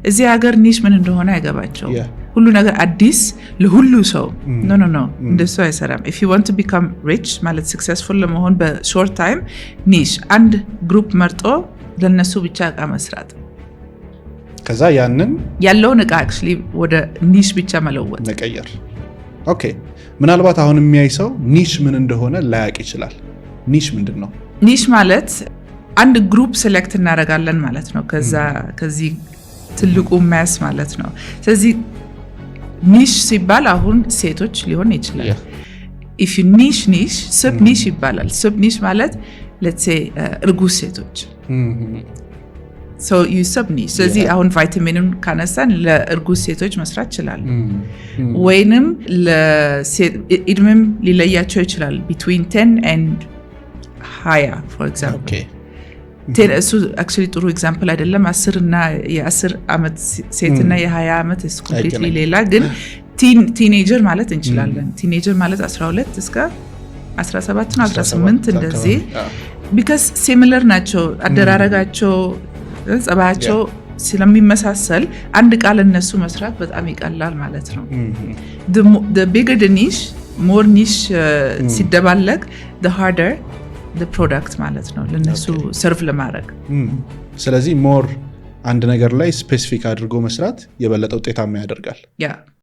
እዚህ ሀገር ኒሽ ምን እንደሆነ አይገባቸው ሁሉ ነገር አዲስ ለሁሉ ሰው ኖ እንደሱ አይሰራም if you want to become rich ማለት successful ለመሆን በshort time ኒሽ አንድ ግሩፕ መርጦ ለነሱ ብቻ እቃ መስራት ከዛ ያንን ያለውን እቃ actually ወደ ኒሽ ብቻ መለወጥ መቀየር ኦኬ ምናልባት አሁን የሚያይሰው ኒሽ ምን እንደሆነ ላያቅ ይችላል ኒሽ ምንድነው ኒሽ ማለት አንድ ግሩፕ ሴሌክት እናደርጋለን ማለት ነው ከዚህ ትልቁ ማስ ማለት ነው ስለዚህ ኒሽ ሲባል አሁን ሴቶች ሊሆን ይችላል if you niche sub niche ይባላል sub niche ማለት let's say እርጉዝ ሴቶች so you sub niche ስለዚህ አሁን ቫይታሚንን ካነሳን ለእርጉዝ ሴቶች መስራት ይችላል ወይንም ለኢድሜም ሊለያቸው ይችላል between 10 and higher for example okay እሱ actually ጥሩ ኤግዛምፕል አይደለም 10 እና የ10 አመት ሴትና የ20 አመት is completely ሌላ ግን ቲኔጀር ማለት እንችላለን ቲኔጀር ማለት 12 እስከ 17 እና 18 እንደዚህ because similar ናቸው አደራረጋቸው ጸባያቸው ስለሚመሳሰል አንድ ቃል እነሱ መስራት በጣም ይቀላል ማለት ነው the bigger the niche more niche ሲደባለቅ the harder the product ማለት ነው ለነሱ ሰርቭ ለማድረግ ስለዚህ ሞር አንድ ነገር ላይ ስፔሲፊክ አድርጎ መስራት የበለጠ ውጤታማ ያደርጋል